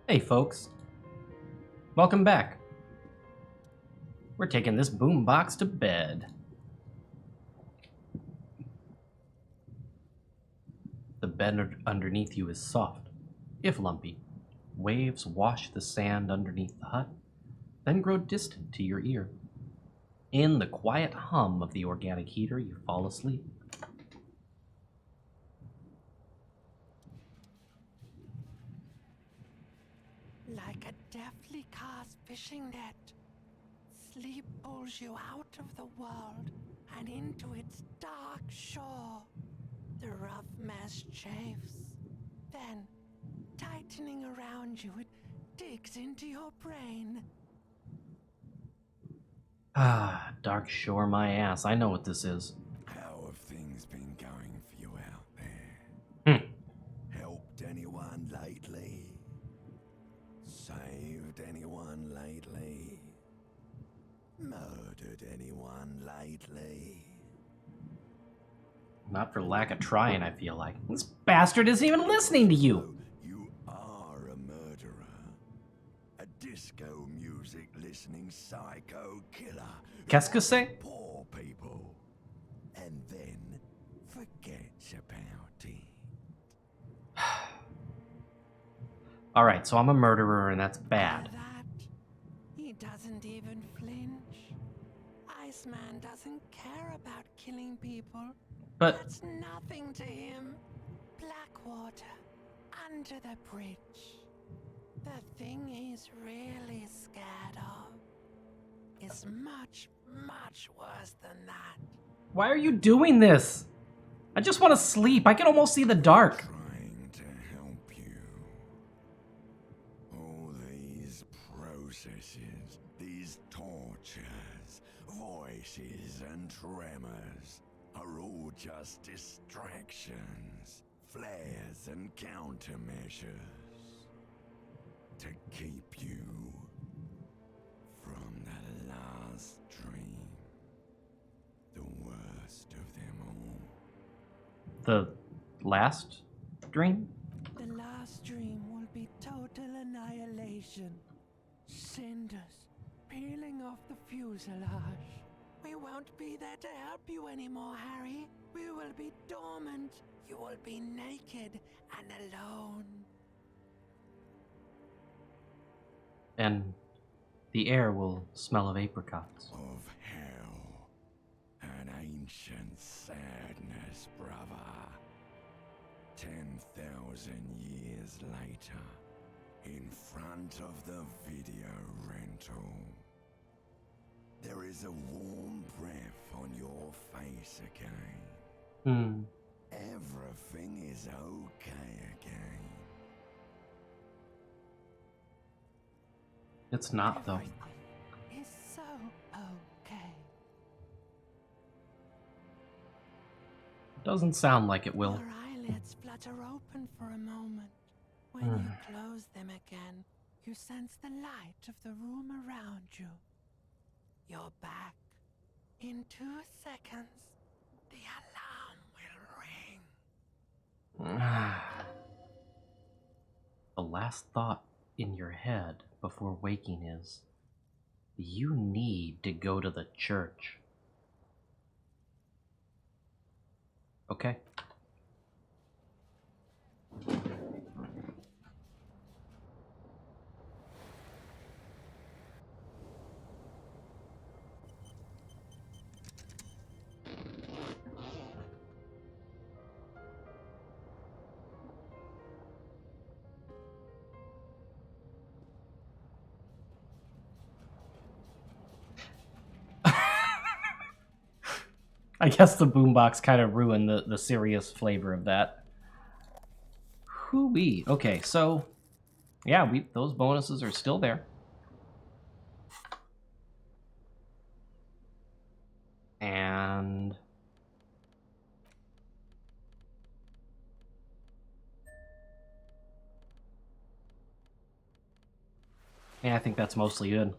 Hey folks, welcome back. We're taking this boombox to bed. The bed underneath you is soft, if lumpy. Waves wash the sand underneath the hut, then grow distant to your ear. In the quiet hum of the organic heater, you fall asleep. Like a deftly cast fishing net, sleep pulls you out of the world and into its dark shore. The rough mesh chafes. Then, tightening around you, it digs into your brain. Ah, dark shore my ass. I know what this is. How have things been going for you out there? Hmm. Helped anyone lately? Saved anyone lately? Murdered anyone lately? Not for lack of trying, I feel like. This bastard isn't even listening to you. You are a murderer. A disco music listening psycho killer. Qu'est-ce que c'est? Poor people. And then forgets about it. Alright, so I'm a murderer and that's bad. That, he doesn't even flinch. Iceman doesn't care about killing people. But That's nothing to him. Blackwater, under the bridge. The thing he's really scared of is much, much worse than that. why are you doing this? I just want to sleep. I can almost see the dark. Trying to help you. All these processes, these tortures, voices and tremors are all just distractions, flares and countermeasures to keep you from the last dream, the worst of them all. The last dream? The last dream will be total annihilation. Cinders peeling off the fuselage. We won't be there to help you anymore, Harry. We will be dormant. You will be naked and alone. And the air will smell of apricots. Of hell, an ancient sadness, brother. 10,000 years later, in front of the video rental, there is a warm breath on your face again. Everything is okay again. It's not, though. Everything is so okay. Doesn't sound like it will. Your eyelids flutter open for a moment. When you close them again, you sense the light of the room around you. You're back. In 2 seconds, the alarm will ring. The last thought in your head before waking is, you need to go to the church. Okay. I guess the boombox kind of ruined the serious flavor of that. Hoo-wee. Okay, so yeah, those bonuses are still there. And yeah, I think that's mostly good.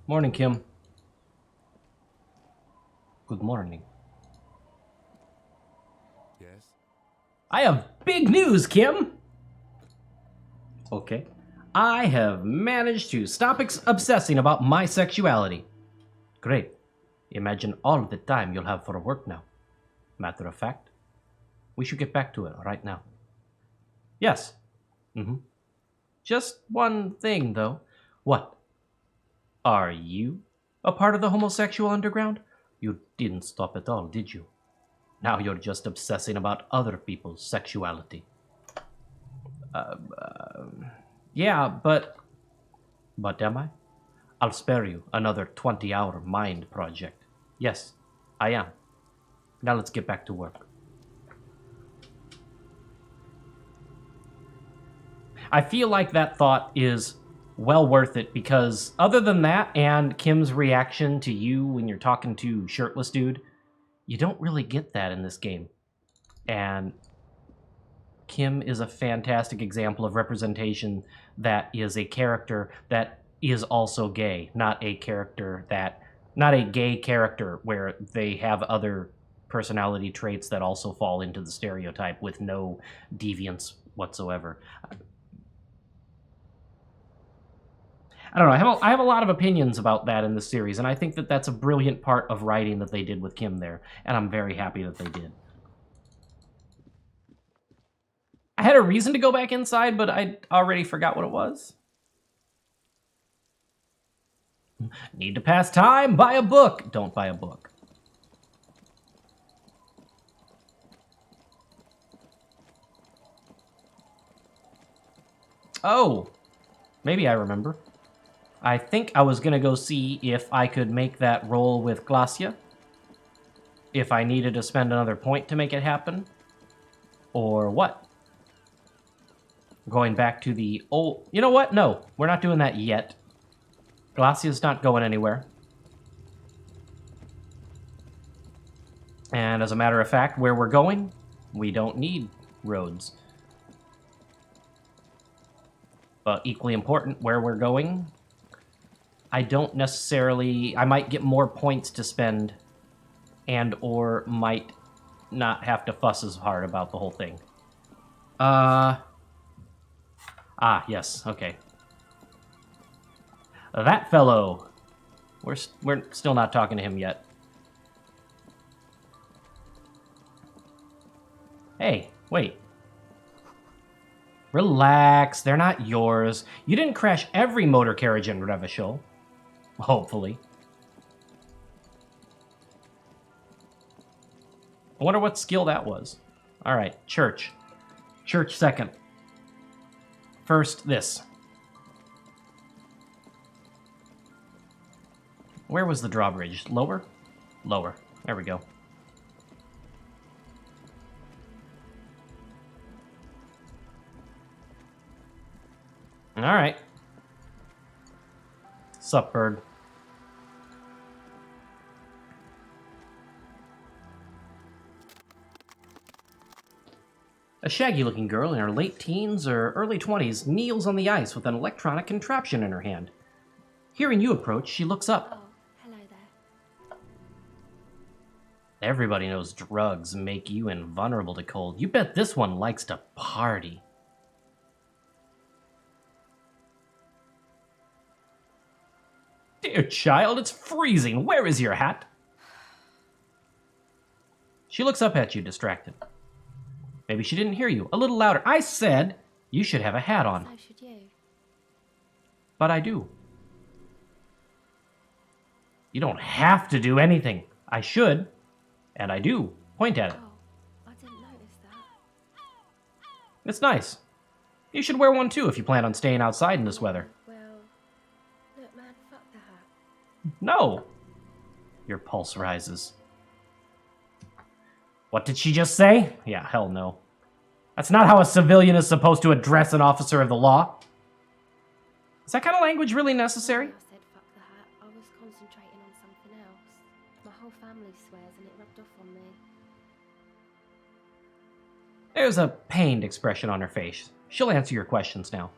Morning, Kim. Good morning. Yes? I have big news, Kim! Okay. I have managed to stop obsessing about my sexuality. Great. Imagine all the time you'll have for work now. Matter of fact, we should get back to it right now. Yes. Just one thing, though. What? Are you a part of the homosexual underground? You didn't stop at all, did you? Now you're just obsessing about other people's sexuality. Yeah, but... But am I? I'll spare you another 20-hour mind project. Yes, I am. Now let's get back to work. I feel like that thought is well worth it because other than that and Kim's reaction to you when you're talking to shirtless dude, you don't really get that in this game. And Kim is a fantastic example of representation that is a character that is also gay, not a gay character where they have other personality traits that also fall into the stereotype with no deviance whatsoever. I don't know. I have a lot of opinions about that in this series, and I think that that's a brilliant part of writing that they did with Kim there, and I'm very happy that they did. I had a reason to go back inside, but I already forgot what it was. Need to pass time? Buy a book. Don't buy a book. Oh, maybe I remember. I think I was going to go see if I could make that roll with Glacia. If I needed to spend another point to make it happen. Or what? Going back to the old... You know what? No, we're not doing that yet. Glacia's not going anywhere. And as a matter of fact, where we're going, we don't need roads. But equally important, where we're going... I don't necessarily... I might get more points to spend and or might not have to fuss as hard about the whole thing. Yes, okay. That fellow. We're still not talking to him yet. Hey, wait. Relax, they're not yours. You didn't crash every motor carriage in Revachol. Hopefully. I wonder what skill that was. Alright, church. Church second. First, this. Where was the drawbridge? Lower? Lower. There we go. Alright. Sup, bird? A shaggy-looking girl in her late teens or early 20s kneels on the ice with an electronic contraption in her hand. Hearing you approach, she looks up. Oh, hello there. Everybody knows drugs make you invulnerable to cold. You bet this one likes to party. Dear child, it's freezing. Where is your hat? She looks up at you, distracted. Maybe she didn't hear you. A little louder. I said you should have a hat on. So should you. But I do. You don't have to do anything. I should. And I do. Point at it. Oh, I didn't notice that. It's nice. You should wear one too if you plan on staying outside in this weather. Well, look man, fuck the hat. No. Your pulse rises. What did she just say? Yeah, hell no. That's not how a civilian is supposed to address an officer of the law. Is that kind of language really necessary? I said fuck the hat. I was concentrating on something else. My whole family swears and it rubbed off on me. There's a pained expression on her face. She'll answer your questions now.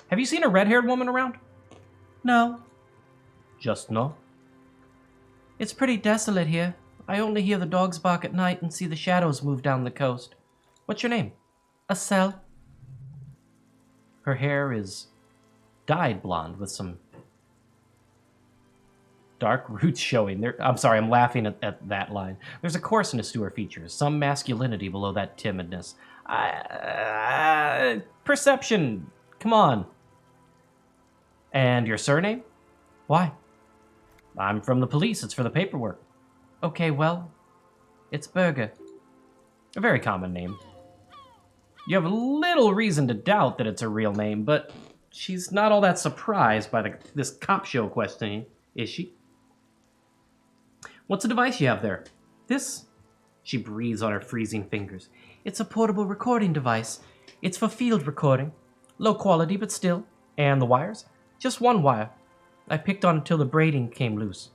Have you seen a red-haired woman around? No. Just no? It's pretty desolate here. I only hear the dogs bark at night and see the shadows move down the coast. What's your name? Acel. Her hair is dyed blonde with some dark roots showing. I'm sorry, I'm laughing at that line. There's a coarseness to her features, some masculinity below that timidness. Perception, come on. And your surname? Why? I'm from the police, it's for the paperwork. Okay, well, it's Berger. A very common name. You have little reason to doubt that it's a real name, but she's not all that surprised by this cop show questioning, is she? What's the device you have there? This? She breathes on her freezing fingers. It's a portable recording device. It's for field recording. Low quality, but still. And the wires? Just one wire. I picked on it till the braiding came loose.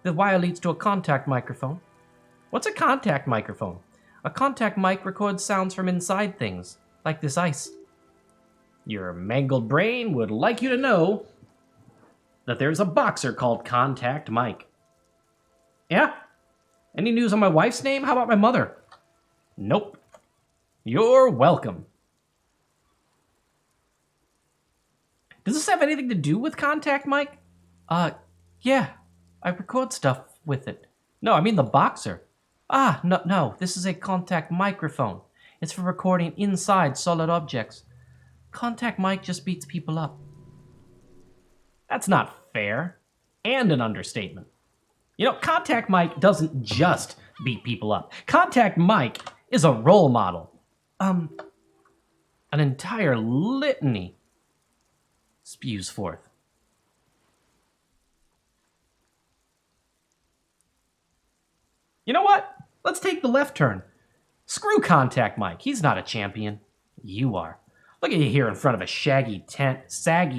The wire leads to a contact microphone. What's a contact microphone? A contact mic records sounds from inside things, like this ice. Your mangled brain would like you to know that there's a boxer called Contact Mike. Yeah? Any news on my wife's name? How about my mother? Nope. You're welcome. Does this have anything to do with Contact Mike? Yeah. I record stuff with it. No, I mean the boxer. No, this is a contact microphone. It's for recording inside solid objects. Contact mic just beats people up. That's not fair. And an understatement. You know, Contact Mike doesn't just beat people up. Contact Mike is a role model. An entire litany spews forth. You know what? Let's take the left turn. Screw Contact Mike. He's not a champion. You are. Look at you here in front of a saggy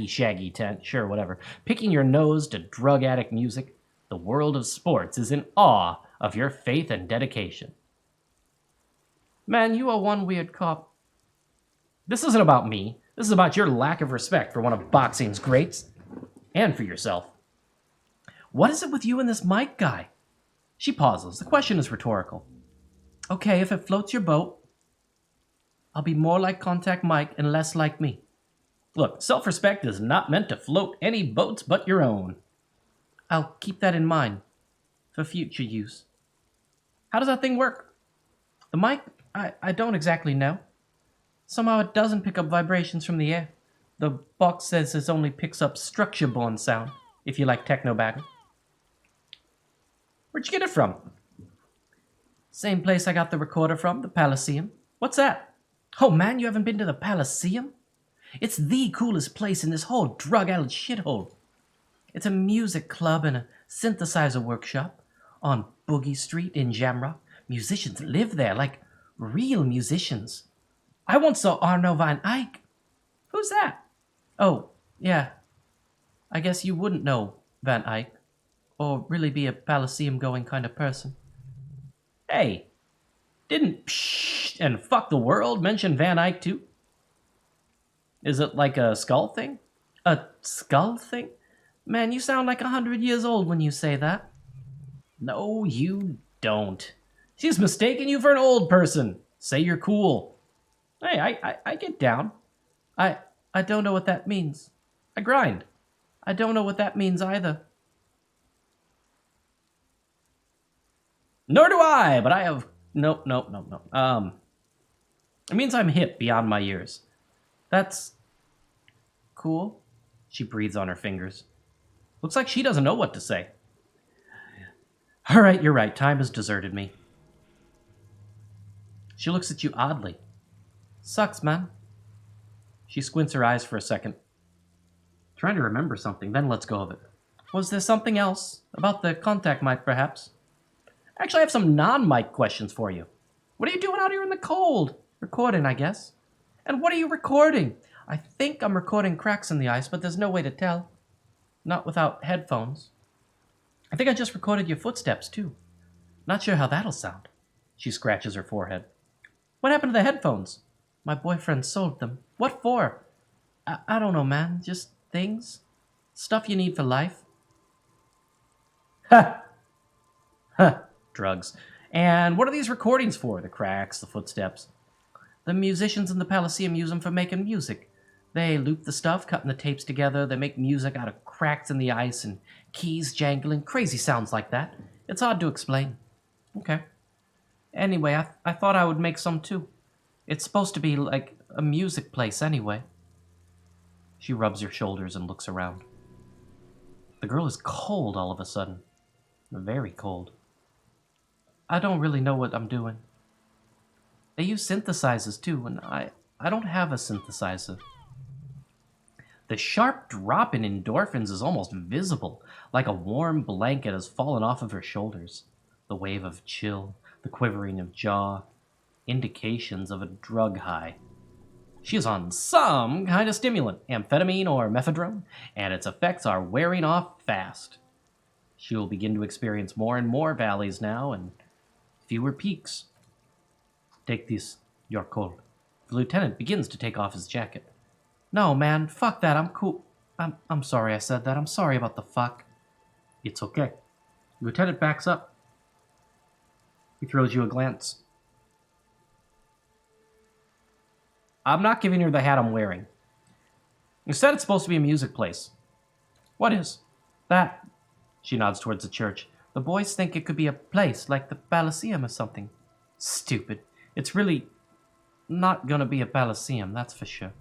shaggy tent, sure, whatever, picking your nose to drug addict music. The world of sports is in awe of your faith and dedication. Man, you are one weird cop. This isn't about me. This is about your lack of respect for one of boxing's greats. And for yourself. What is it with you and this Mike guy? She pauses. The question is rhetorical. Okay, if it floats your boat, I'll be more like Contact Mike and less like me. Look, self-respect is not meant to float any boats but your own. I'll keep that in mind for future use. How does that thing work? The mic? I don't exactly know. Somehow it doesn't pick up vibrations from the air. The box says it only picks up structure-borne sound, if you like techno-bagging. Where'd you get it from? Same place I got the recorder from, the Elysium. What's that? Oh man, you haven't been to the Elysium? It's the coolest place in this whole drug-addled shithole. It's a music club and a synthesizer workshop on Boogie Street in Jamrock. Musicians live there, like real musicians. I once saw Arno van Eyck. Who's that? Oh, yeah. I guess you wouldn't know Van Eyck, or really be a Elysium-going kind of person. Hey, didn't psh and fuck the world mention Van Eyck too? Is it like a skull thing? A skull thing? Man, you sound like 100 years old when you say that. No, you don't. She's mistaken you for an old person. Say you're cool. Hey, I get down. I don't know what that means. I grind. I don't know what that means either. Nor do I, but I have... No. It means I'm hip beyond my years. That's... cool. She breathes on her fingers. Looks like she doesn't know what to say. All right, you're right. Time has deserted me. She looks at you oddly. Sucks, man. She squints her eyes for a second. Trying to remember something, then lets go of it. Was there something else? About the contact mic, perhaps? Actually, I have some non-mic questions for you. What are you doing out here in the cold? Recording, I guess. And what are you recording? I think I'm recording cracks in the ice, but there's no way to tell. Not without headphones. I think I just recorded your footsteps, too. Not sure how that'll sound. She scratches her forehead. What happened to the headphones? My boyfriend sold them. What for? I don't know, man. Just things. Stuff you need for life. Ha! Huh. Drugs. And what are these recordings for? The cracks, the footsteps. The musicians in the Palaceum use them for making music. They loop the stuff, cutting the tapes together. They make music out of cracks in the ice and keys jangling. Crazy sounds like that. It's hard to explain. Okay. Anyway, I thought I would make some too. It's supposed to be like a music place anyway. She rubs her shoulders and looks around. The girl is cold all of a sudden. Very cold. I don't really know what I'm doing. They use synthesizers too, and I don't have a synthesizer. The sharp drop in endorphins is almost visible, like a warm blanket has fallen off of her shoulders. The wave of chill, the quivering of jaw, indications of a drug high. She is on some kind of stimulant, amphetamine or mephedrone, and its effects are wearing off fast. She will begin to experience more and more valleys now, and fewer peaks. Take this, you're cold. The lieutenant begins to take off his jacket. No, man, fuck that, I'm cool. I'm sorry I said that, I'm sorry about the fuck. It's okay. The lieutenant backs up. He throws you a glance. I'm not giving her the hat I'm wearing. You said it's supposed to be a music place. What is? That. She nods towards the church. The boys think it could be a place like the Palaceum or something. Stupid. It's really not gonna be a Palaceum, that's for sure.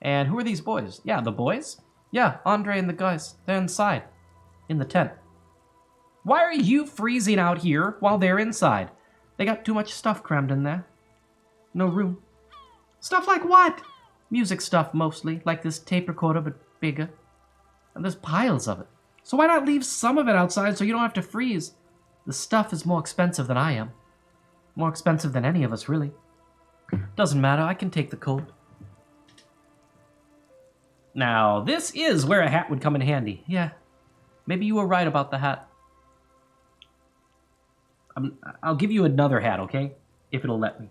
And who are these boys? Yeah, the boys? Yeah, Andre and the guys. They're inside. In the tent. Why are you freezing out here while they're inside? They got too much stuff crammed in there. No room. Stuff like what? Music stuff mostly, like this tape recorder but bigger. And there's piles of it. So why not leave some of it outside so you don't have to freeze? The stuff is more expensive than I am. More expensive than any of us, really. Doesn't matter, I can take the cold. Now, this is where a hat would come in handy. Yeah, maybe you were right about the hat. I'll give you another hat, okay? If it'll let me.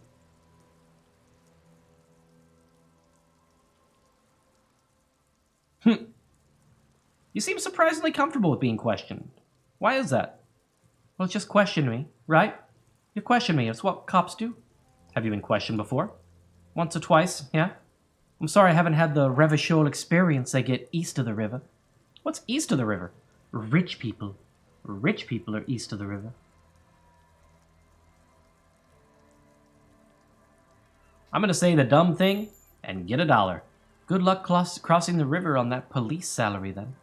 You seem surprisingly comfortable with being questioned. Why is that? Well, just question me, right? You question me, it's what cops do. Have you been questioned before? Once or twice, yeah? I'm sorry I haven't had the Revachol experience they get east of the river. What's east of the river? Rich people. Rich people are east of the river. I'm gonna say the dumb thing and get $1. Good luck crossing the river on that police salary, then.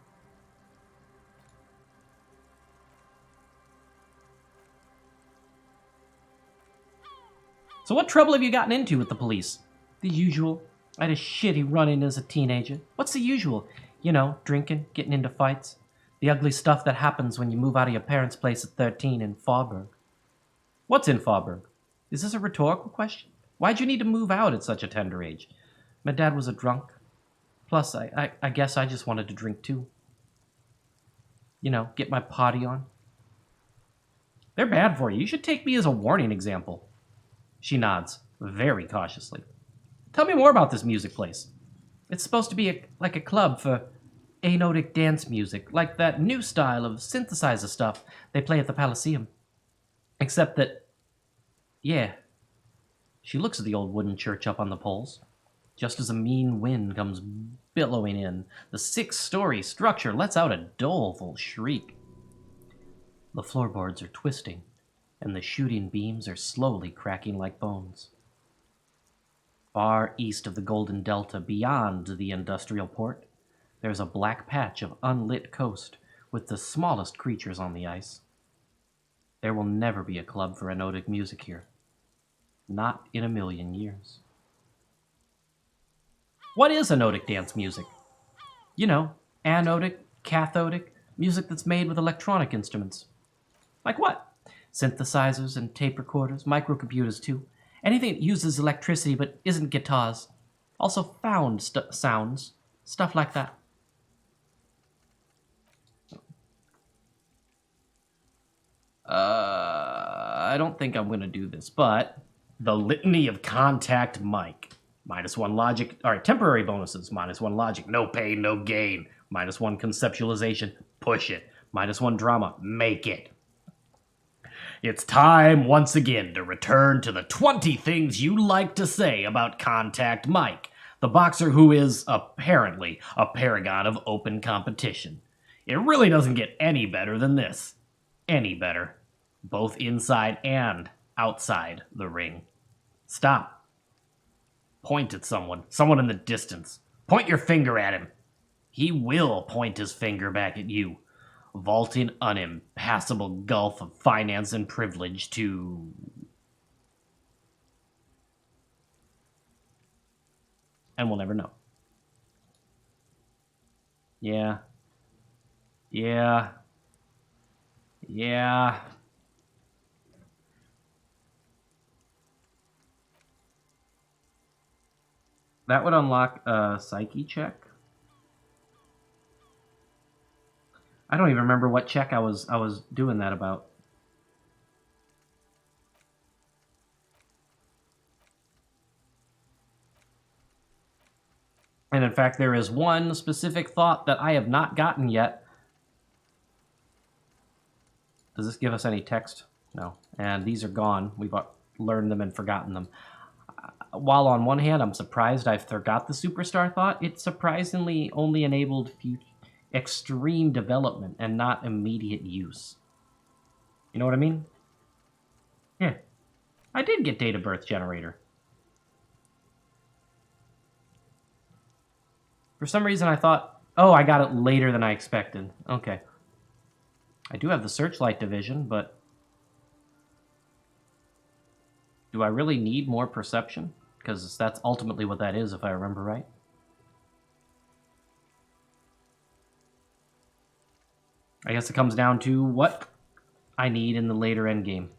So what trouble have you gotten into with the police? The usual. I had a shitty run-in as a teenager. What's the usual? You know, drinking, getting into fights. The ugly stuff that happens when you move out of your parents' place at 13 in Faubourg. What's in Faubourg? Is this a rhetorical question? Why'd you need to move out at such a tender age? My dad was a drunk. Plus, I guess I just wanted to drink too. You know, get my potty on. They're bad for you. You should take me as a warning example. She nods, very cautiously. Tell me more about this music place. It's supposed to be like a club for anotic dance music, like that new style of synthesizer stuff they play at the Palaceum. Except that, yeah. She looks at the old wooden church up on the poles. Just as a mean wind comes billowing in, the 6-story structure lets out a doleful shriek. The floorboards are twisting, and the shooting beams are slowly cracking like bones. Far east of the Golden Delta, beyond the industrial port, there's a black patch of unlit coast with the smallest creatures on the ice. There will never be a club for anotic music here. Not in a million years. What is anotic dance music? You know, anodic, cathodic, music that's made with electronic instruments. Like what? Synthesizers and tape recorders, microcomputers too. Anything that uses electricity but isn't guitars. Also found sounds, stuff like that. I don't think I'm going to do this, but the litany of contact mic. -1 logic. All right, temporary bonuses. -1 logic. No pain, no gain. -1 conceptualization. Push it. -1 drama. Make it. It's time once again to return to the 20 things you like to say about Contact Mike, the boxer who is apparently a paragon of open competition. It really doesn't get any better than this. Any better. Both inside and outside the ring. Stop. Point at someone. Someone in the distance. Point your finger at him. He will point his finger back at you, vaulting an impassable gulf of finance and privilege to... And we'll never know. Yeah. Yeah. Yeah. That would unlock a psyche check. I don't even remember what check I was doing that about. And in fact, there is one specific thought that I have not gotten yet. Does this give us any text? No. And these are gone. We've learned them and forgotten them. While on one hand, I'm surprised I forgot the superstar thought, it surprisingly only enabled extreme development and not immediate use. You know what I mean? Yeah. I did get date of birth generator. For some reason I thought, oh, I got it later than I expected. Okay. I do have the Searchlight division, but do I really need more perception? Because that's ultimately what that is, if I remember right. I guess it comes down to what I need in the later endgame.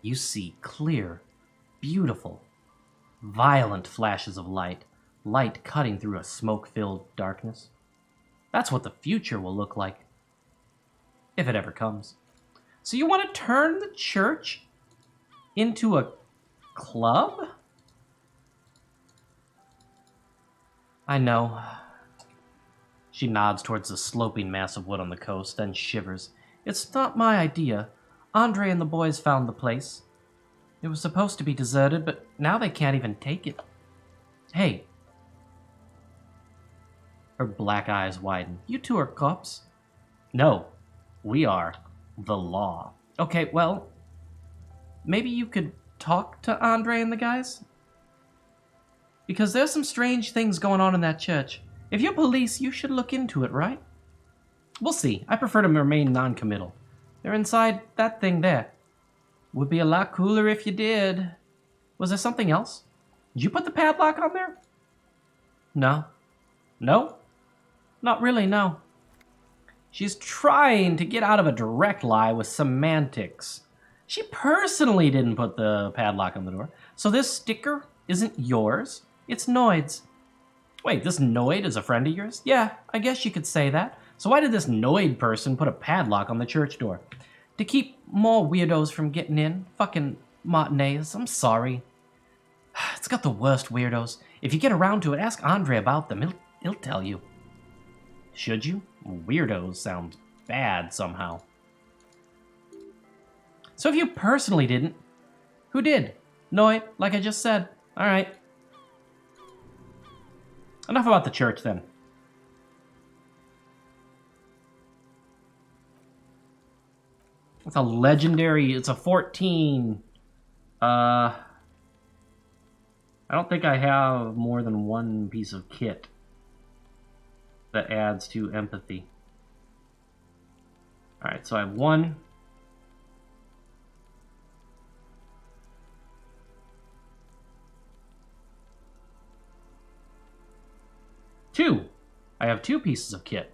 You see clear, beautiful, violent flashes of light. Light cutting through a smoke-filled darkness. That's what the future will look like. If it ever comes. So you want to turn the church into a club? I know. She nods towards the sloping mass of wood on the coast, then shivers. It's not my idea. Andre and the boys found the place. It was supposed to be deserted, but now they can't even take it. Hey. Her black eyes widen. You two are cops? No, we are the law. Okay, well, maybe you could talk to Andre and the guys? Because there's some strange things going on in that church. If you're police, you should look into it, right? We'll see. I prefer to remain non-committal. They're inside that thing there. Would be a lot cooler if you did. Was there something else? Did you put the padlock on there? No. No? Not really, no. She's trying to get out of a direct lie with semantics. She personally didn't put the padlock on the door. So this sticker isn't yours, it's Noid's. Wait, this Noid is a friend of yours? Yeah, I guess you could say that. So why did this Noid person put a padlock on the church door? To keep more weirdos from getting in? Fucking matinees, I'm sorry. It's got the worst weirdos. If you get around to it, ask Andre about them. He'll tell you. Should you? Weirdos sound bad somehow. So if you personally didn't, who did? Noid, like I just said. Alright. Enough about the church then. It's a legendary, it's a 14. I don't think I have more than one piece of kit that adds to empathy. Alright, so I have 1. Two. I have 2 pieces of kit.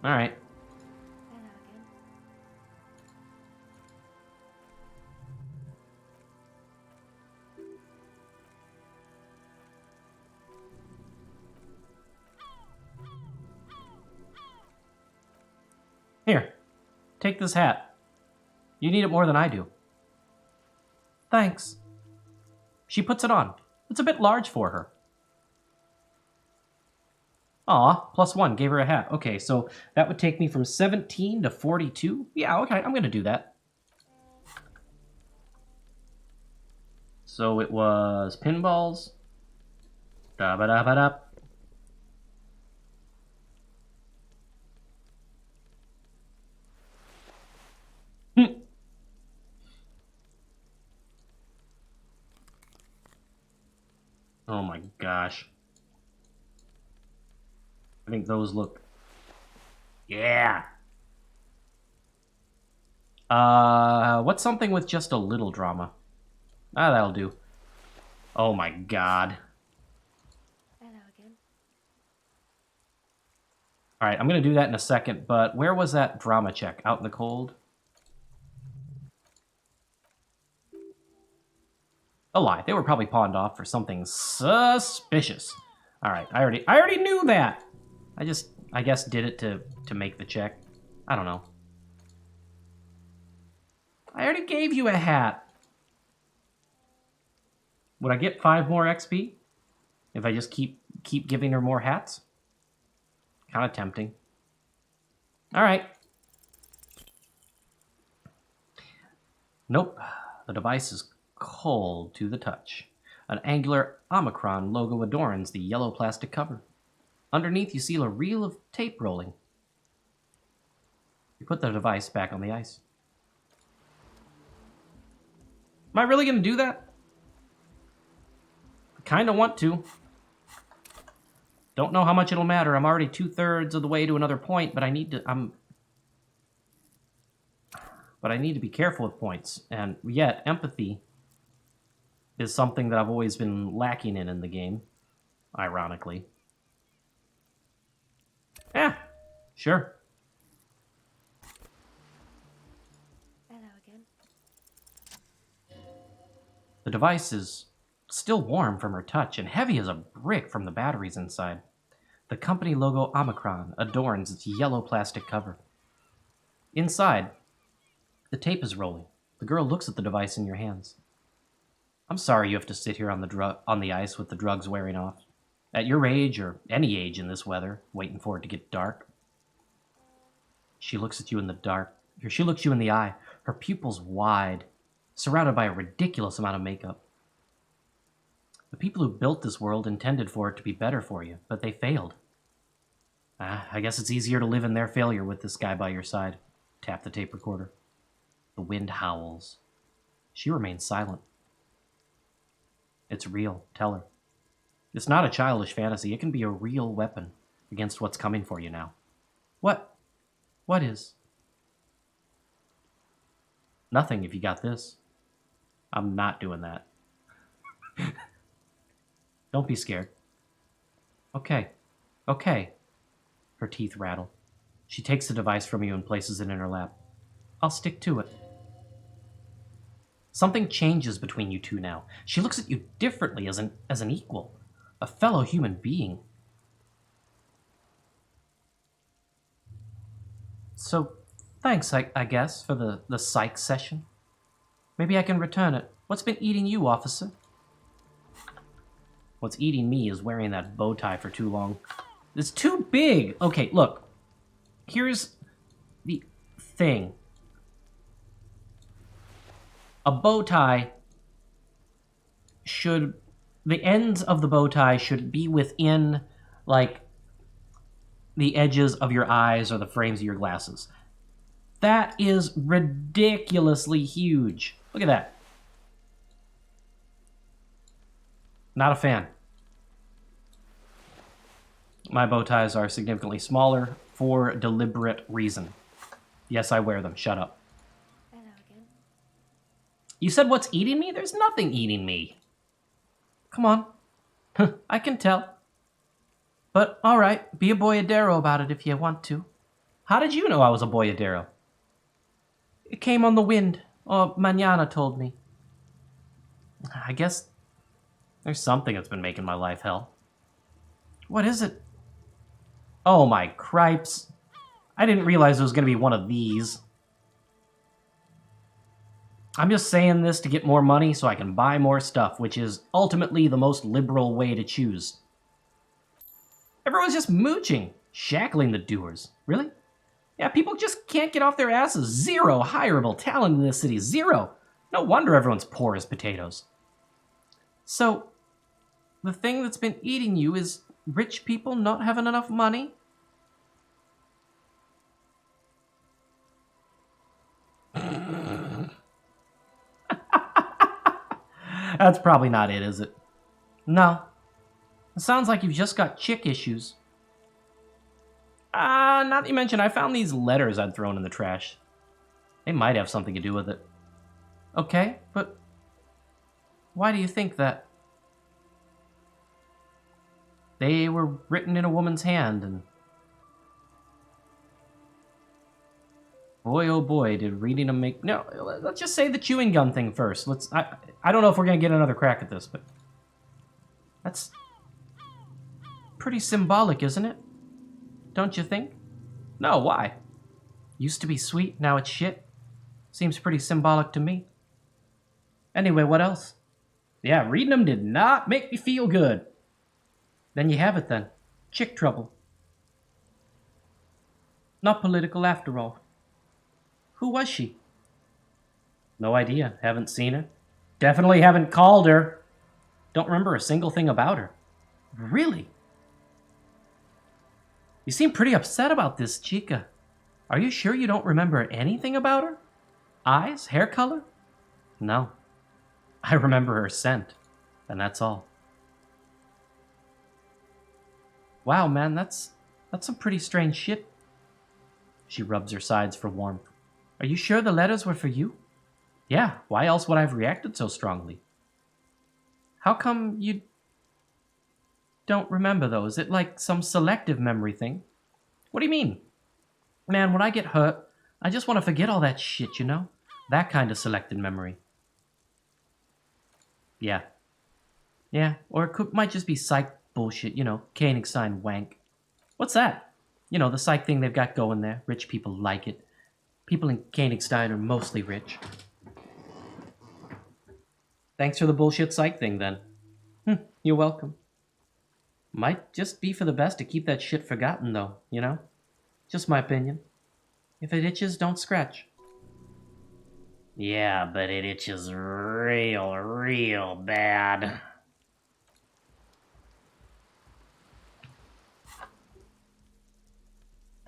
All right. Hello again. take this hat. You need it more than I do. Thanks. She puts it on. It's a bit large for her. Aw, +1, gave her a hat. Okay, so that would take me from 17 to 42. Yeah, okay, I'm gonna do that. So it was pinballs. Da-ba-da-ba-da. Oh my gosh. I think those look... Yeah! What's something with just a little drama? Ah, that'll do. Oh my god. Hello again. Alright, I'm gonna do that in a second, but where was that drama check? Out in the cold? A lie. They were probably pawned off for something suspicious. Alright, I already knew that! I guess did it to make the check. I don't know. I already gave you a hat. Would I get 5 more XP if I just keep giving her more hats? Kind of tempting. Alright. Nope. The device is cold to the touch. An angular Omicron logo adorns the yellow plastic cover. Underneath, you see a reel of tape rolling. You put the device back on the ice. Am I really going to do that? I kind of want to. Don't know how much it'll matter. I'm already 2/3 of the way to another point, but I need to... But I need to be careful with points. And yet, empathy is something that I've always been lacking in the game. Ironically. Yeah, sure. Hello again. The device is still warm from her touch and heavy as a brick from the batteries inside. The company logo Omicron adorns its yellow plastic cover. Inside, the tape is rolling. The girl looks at the device in your hands. I'm sorry you have to sit here on the ice with the drugs wearing off. At your age, or any age in this weather, waiting for it to get dark. She looks at you in the dark. She looks you in the eye, her pupils wide, surrounded by a ridiculous amount of makeup. The people who built this world intended for it to be better for you, but they failed. I guess it's easier to live in their failure with this guy by your side. Tap the tape recorder. The wind howls. She remains silent. It's real, tell her. It's not a childish fantasy. It can be a real weapon against what's coming for you now. What? What is? Nothing if you got this. I'm not doing that. Don't be scared. Okay. Okay. Her teeth rattle. She takes the device from you and places it in her lap. I'll stick to it. Something changes between you two now. She looks at you differently as an equal. A fellow human being. So, thanks, I guess, for the psych session. Maybe I can return it. What's been eating you, officer? What's eating me is wearing that bow tie for too long. It's too big! Okay, look. Here's the thing. A bow tie should... The ends of the bow tie should be within, like, the edges of your eyes or the frames of your glasses. That is ridiculously huge. Look at that. Not a fan. My bow ties are significantly smaller for deliberate reason. Yes, I wear them. Shut up. Hello again. You said what's eating me? There's nothing eating me. Come on. I can tell. But, alright, be a boyadero about it if you want to. How did you know I was a boyadero? It came on the wind, or Mañana told me. I guess there's something that's been making my life hell. What is it? Oh my cripes. I didn't realize it was going to be one of these. I'm just saying this to get more money so I can buy more stuff, which is ultimately the most liberal way to choose. Everyone's just mooching, shackling the doers. Really? Yeah, people just can't get off their asses. Zero hireable talent in this city. Zero. No wonder everyone's poor as potatoes. So, the thing that's been eating you is rich people not having enough money? That's probably not it, is it? No. It sounds like you've just got chick issues. Not that you mention, I found these letters I'd thrown in the trash. They might have something to do with it. Okay, but why do you think that? They were written in a woman's hand, and boy, oh boy, did reading them make... No, let's just say the chewing gun thing first. I don't know if we're going to get another crack at this, but... That's pretty symbolic, isn't it? Don't you think? No, why? Used to be sweet, now it's shit. Seems pretty symbolic to me. Anyway, what else? Yeah, reading them did not make me feel good. Then you have it then. Chick trouble. Not political after all. Who was she? No idea. Haven't seen her. Definitely haven't called her. Don't remember a single thing about her. Really? You seem pretty upset about this, chica. Are you sure you don't remember anything about her? Eyes? Hair color? No. I remember her scent, and that's all. Wow, man, that's some pretty strange shit. She rubs her sides for warmth. Are you sure the letters were for you? Yeah, why else would I have reacted so strongly? How come you don't remember those? Is it like some selective memory thing? What do you mean? Man, when I get hurt, I just want to forget all that shit, you know? That kind of selected memory. Yeah. Yeah, or it might just be psych bullshit, you know, Koenigstein wank. What's that? You know, the psych thing they've got going there. Rich people like it. People in Koenigstein are mostly rich. Thanks for the bullshit psych thing, then. You're welcome. Might just be for the best to keep that shit forgotten, though, you know? Just my opinion. If it itches, don't scratch. Yeah, but it itches real bad.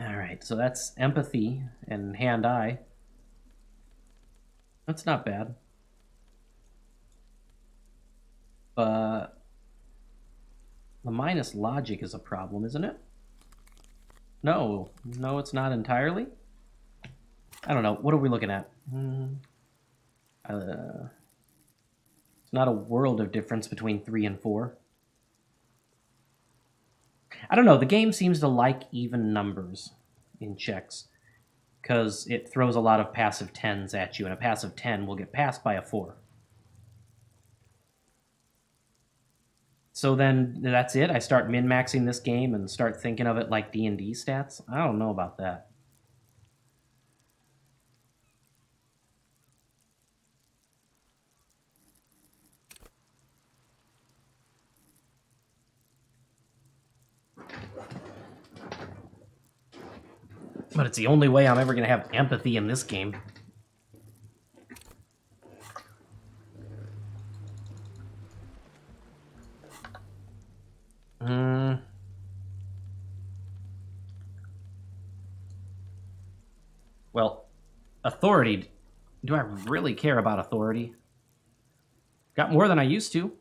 Alright, so that's empathy and hand-eye. That's not bad. But the minus logic is a problem, isn't it? No, it's not entirely. I don't know. What are we looking at? It's not a world of difference between 3 and 4. I don't know. The game seems to like even numbers in checks because it throws a lot of passive 10s at you, and a passive 10 will get passed by a 4. So then that's it? I start min-maxing this game and start thinking of it like D&D stats? I don't know about that. But it's the only way I'm ever going to have empathy in this game. Well, authority. Do I really care about authority? Got more than I used to.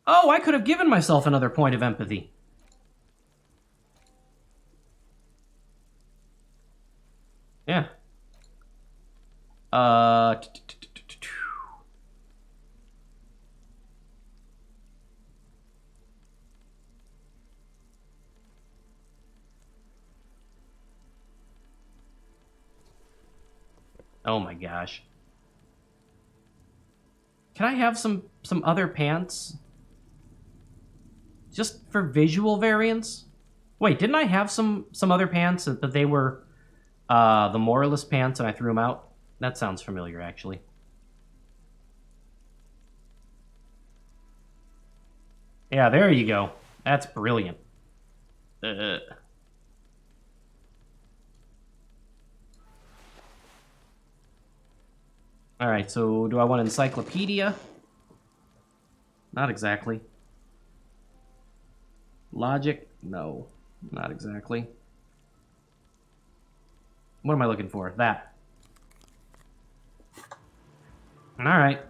Oh, I could have given myself another point of empathy. Yeah. Oh my gosh. Can I have some other pants? Just for visual variance? Wait, didn't I have some other pants, but they were the moralist pants and I threw them out? That sounds familiar, actually. Yeah, there you go. That's brilliant. Alright, so do I want encyclopedia? Not exactly. Logic? No, not exactly. What am I looking for? That. Alright.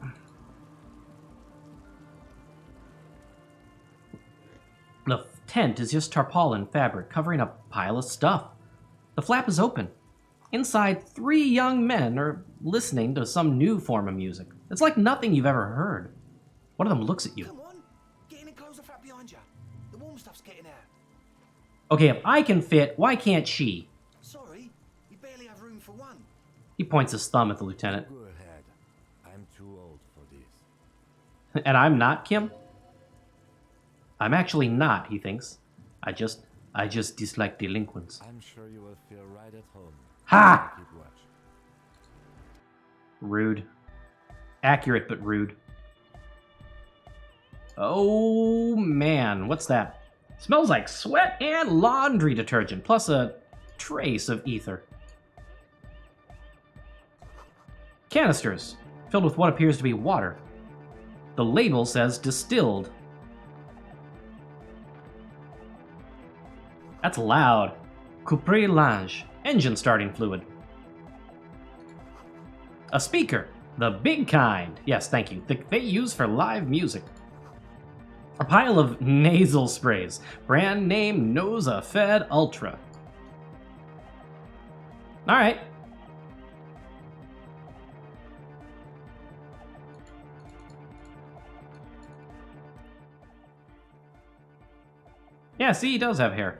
The tent is just tarpaulin fabric covering a pile of stuff. The flap is open. Inside, 3 young men are listening to some new form of music. It's like nothing you've ever heard. One of them looks at you. Come on, get in and close the flap behind you. The warm stuff's getting out. Okay, if I can fit, why can't she? Sorry, you barely have room for one. He points his thumb at the lieutenant. Go ahead. I'm too old for this. And I'm not, Kim? I'm actually not, he thinks. I just dislike delinquents. I'm sure you will feel right at home. Ha! Keep watch. Rude. Accurate, but rude. Oh, man. What's that? Smells like sweat and laundry detergent, plus a trace of ether. Canisters, filled with what appears to be water. The label says distilled. That's loud. Coupre linge, engine starting fluid. A speaker, the big kind. Yes, thank you. They use for live music. A pile of nasal sprays, brand name Noza Fed Ultra. All right. Yeah, see, he does have hair.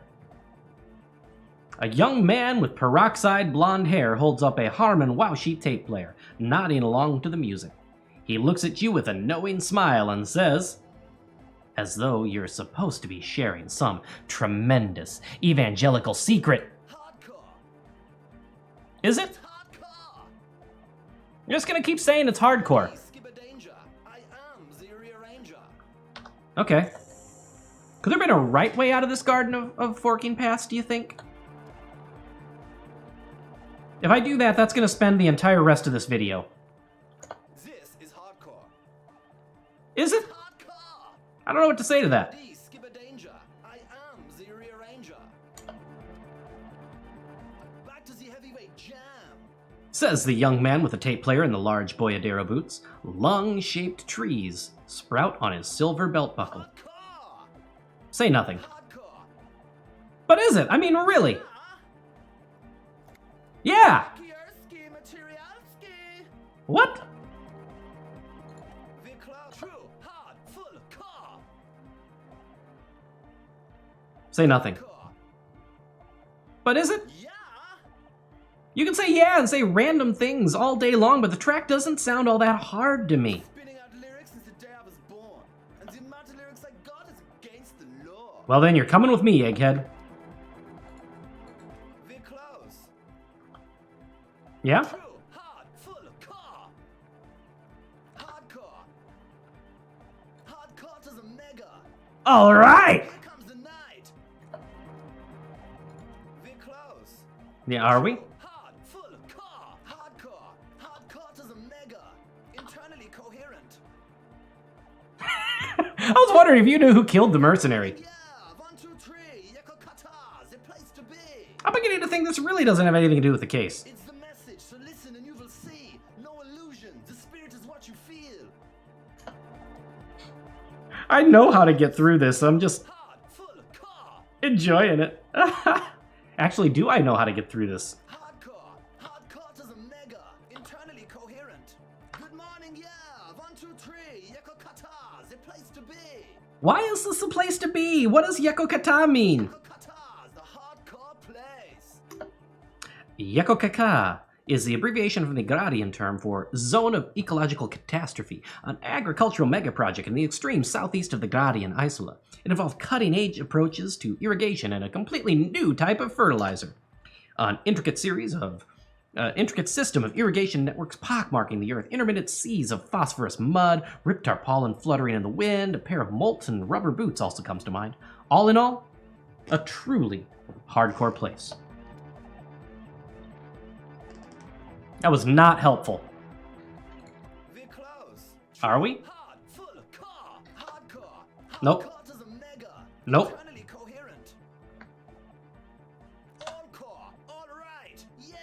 A young man with peroxide blonde hair holds up a Harman wow sheet tape player, nodding along to the music. He looks at you with a knowing smile and says, as though you're supposed to be sharing some tremendous evangelical secret. Hardcore. Is it? Hardcore. You're just gonna keep saying it's hardcore. Skipper danger. I am the rearranger. Okay. Could there have been a right way out of this garden of forking paths, do you think? If I do that, that's gonna spend the entire rest of this video. This is hardcore. Is it? Hardcore. I don't know what to say to that. Skipper danger. I am the rearranger. Back to the heavyweight jam. Says the young man with the tape player and the large boyadero boots. Lung-shaped trees sprout on his silver belt buckle. Hardcore. Say nothing. Hardcore. But is it? I mean, really? Yeah! Kierski materialski. What? The cloud. True. Hard. Full. Car. Say nothing. Car. But is it? Yeah. You can say yeah and say random things all day long, but the track doesn't sound all that hard to me. Spinning out lyrics since the day I was born. And the amount of lyrics I got is against the law. Well then, you're coming with me, egghead. We're close. Yeah? True. Hard. Full. Car. Hardcore. Hardcore to the mega. Alright! Here comes the night. We're close. Yeah, are we? Hard. Full. Car. Hardcore. Hardcore to the mega. Internally coherent. I was wondering if you knew who killed the mercenary. Yeah. 1, 2, 3. Yeko Qatar. The place to be. I'm beginning to think this really doesn't have anything to do with the case. It's the message, so listen and you will see. No illusion, the spirit is what you feel. I know how to get through this, I'm just Hard, full, car, enjoying it. Actually, do I know how to get through this? hardcore. Hardcore to the mega, internally coherent. Good morning, yeah. 1, 2, 3. Yeko Qatar, the place to be. Why is this the place to be? What does Yeko Kata mean? Yeko Qatar, the hardcore place. Yeko Kaka is the abbreviation from the Gradian term for Zone of Ecological Catastrophe, an agricultural megaproject in the extreme southeast of the Gradian Isla. It involved cutting-edge approaches to irrigation and a completely new type of fertilizer. An intricate series of Intricate system of irrigation networks pockmarking the earth, intermittent seas of phosphorus mud, ripped tarpaulin fluttering in the wind, a pair of molten rubber boots also comes to mind. All in all, a truly hardcore place. That was not helpful. We're close. Are we? Hard, full, car, hardcore. Nope. Hardcore to the mega. Nope. Internally coherent. All core. All right. Yeah.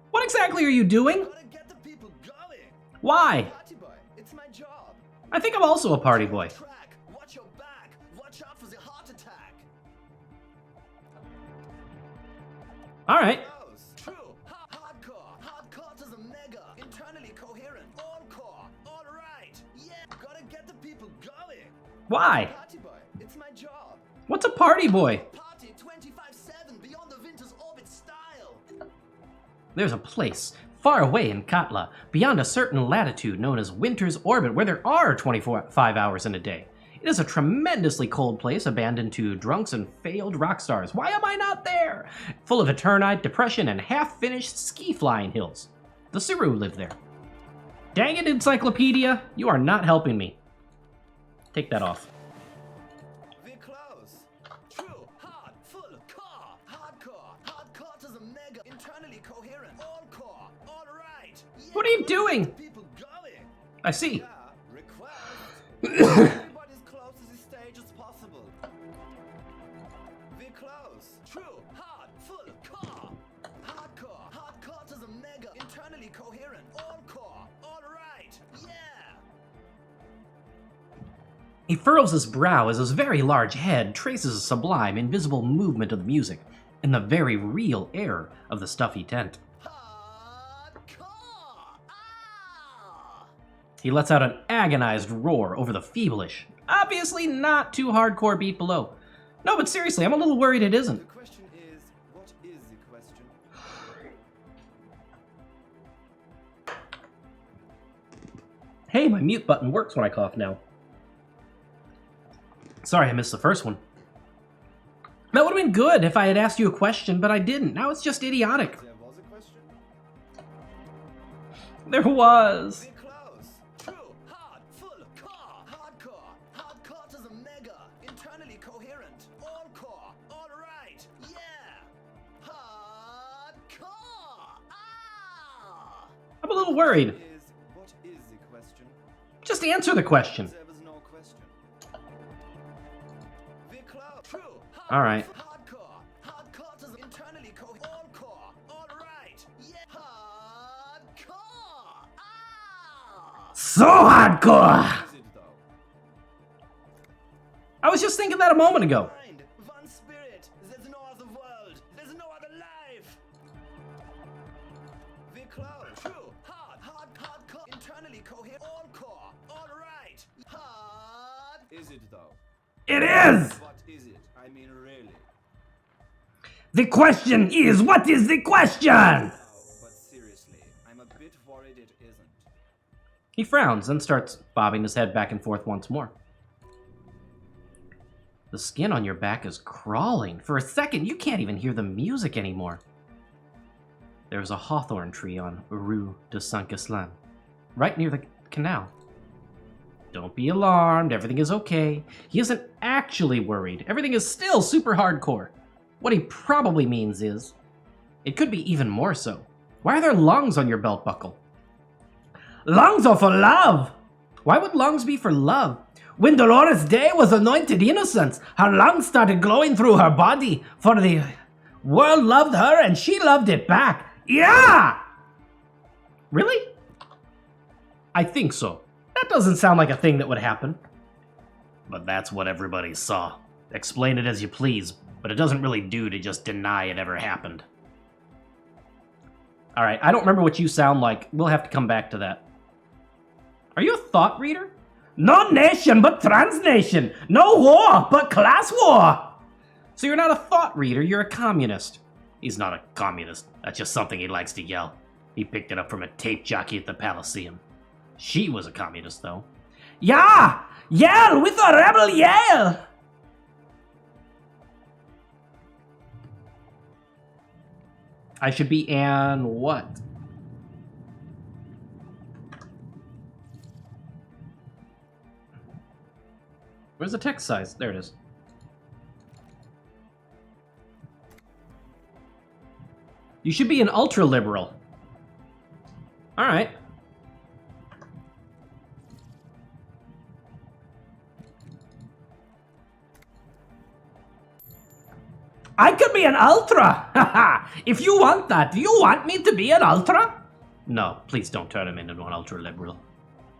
What exactly are you doing? Gotta get the people going. Why? Party boy, it's my job. I think I'm also a party boy. Track. Watch your back. Watch out for the heart attack. Alright. Close. True. Hardcore. Hardcore to the mega. Internally coherent. All core. All right. Yeah. Gotta get the people going. Why? Party boy, it's my job. What's a party boy? Party 25/7 beyond the winter's orbit style. There's a place far away in Katla, beyond a certain latitude known as Winter's Orbit, where there are 5 hours in a day. It is a tremendously cold place abandoned to drunks and failed rock stars. Why am I not there? Full of eternite depression and half-finished ski-flying hills. The Siru live there. Dang it, Encyclopedia, you are not helping me. Take that off. We're close. True, hard, full, core, hardcore. Hardcore to the mega. Internally coherent. All core. All right. Yeah, What are you gotta doing? get the people going. I see. Yeah, request. Everybody's close to the stage as possible. We're close. True, hard, full, core. Hardcore. Hardcore to the mega. Internally coherent. All core. All right. Yeah. He furrows his brow as his very large head traces a sublime, invisible movement of the music in the very real air of the stuffy tent. Hardcore. Ah! He lets out an agonized roar over the feebleish, obviously not too hardcore beat below. No, but seriously, I'm a little worried it isn't. The question is, what is the question? Hey, my mute button works when I cough now. Sorry I missed the first one. That would have been good if I had asked you a question, but I didn't. Now it's just idiotic. There was a question? There was. We're close. True, hard, full, core, hardcore. Hardcore to the mega. Internally coherent. All core. All right. Yeah. Hardcore. Ah! I'm a little worried. What is the question? Just answer the question. There was no question. We're close. True. All right. Hardcore. Hardcore to the internally coherent. All core. All right. Yeah. Hardcore. Ah! So hardcore! Is it though? I was just thinking that a moment ago. Mind, one spirit. There's no other world. There's no other life. We're close. True. Hardcore. Internally coherent. All core. All right. Hard. Is it though? It is! What is it? I mean, really. The question is, what is the question? No, but seriously, I'm a bit worried it isn't. He frowns and starts bobbing his head back and forth once more. The skin on your back is crawling. For a second, you can't even hear the music anymore. There's a hawthorn tree on Rue de Saint-Ghislain, right near the canal. Don't be alarmed, everything is okay. He isn't actually worried. Everything is still super hardcore. What he probably means is, it could be even more so. Why are there lungs on your belt buckle? Lungs are for love! Why would lungs be for love? When Dolores Day was anointed innocence, her lungs started glowing through her body, for the world loved her and she loved it back. Yeah! Really? I think so. That doesn't sound like a thing that would happen. But that's what everybody saw. Explain it as you please, but it doesn't really do to just deny it ever happened. Alright, I don't remember what you sound like. We'll have to come back to that. Are you a thought reader? No nation but transnation. No war but class war. So you're not a thought reader, you're a communist. He's not a communist. That's just something he likes to yell. He picked it up from a tape jockey at the Elysium. She was a communist, though. Yeah! Yell with a rebel yell! I should be an what? Where's the text size? There it is. You should be an ultra-liberal. Alright. I could be an ultra! Haha! If you want that, do you want me to be an ultra? No, please don't turn him into an ultra-liberal.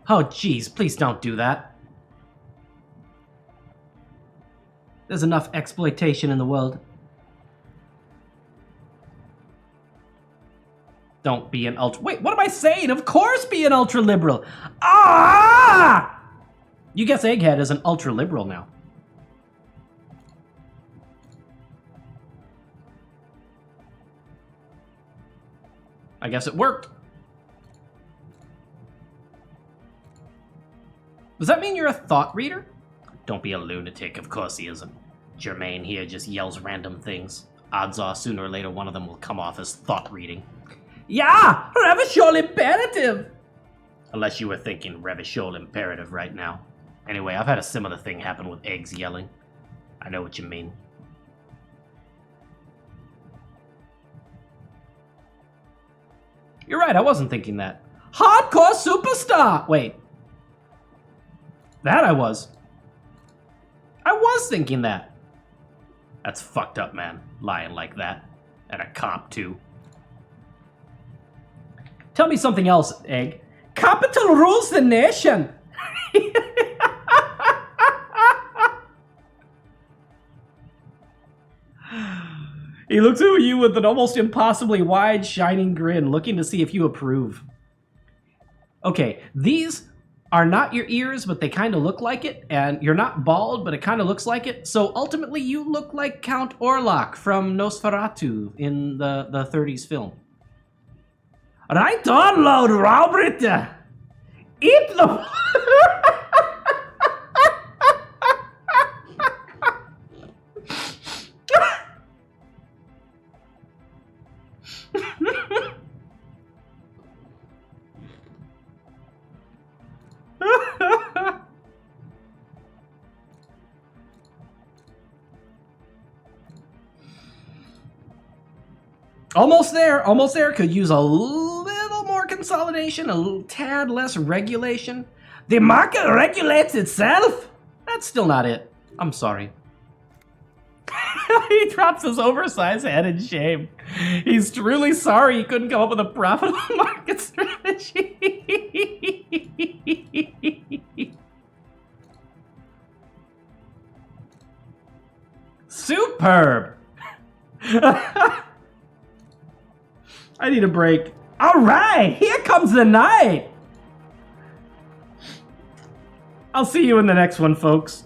Oh, jeez, please don't do that. There's enough exploitation in the world. Don't be an ultra... Wait, what am I saying? Of course be an ultra-liberal! Ah! You guess Egghead is an ultra-liberal now. I guess it worked. Does that mean you're a thought reader? Don't be a lunatic, of course he isn't. Jermaine here just yells random things. Odds are sooner or later one of them will come off as thought reading. Yeah! Revachol imperative! Unless you were thinking Revachol imperative right now. Anyway, I've had a similar thing happen with eggs yelling. I know what you mean. You're right, I wasn't thinking that. Hardcore superstar! Wait. That I was. I was thinking that. That's fucked up, man. Lying like that. And a cop, too. Tell me something else, Egg. Capital rules the nation! He looks at you with an almost impossibly wide, shining grin, looking to see if you approve. Okay, these are not your ears, but they kind of look like it, and you're not bald, but it kind of looks like it, so ultimately you look like Count Orlok from Nosferatu in the 30s film. Right on, Lord Robert! Eat the... Almost there. Could use a little more consolidation, a little tad less regulation. The market regulates itself? That's still not it. I'm sorry. He drops his oversized head in shame. He's truly sorry he couldn't come up with a profitable market strategy. Superb. I need a break. All right, here comes the night. I'll see you in the next one, folks.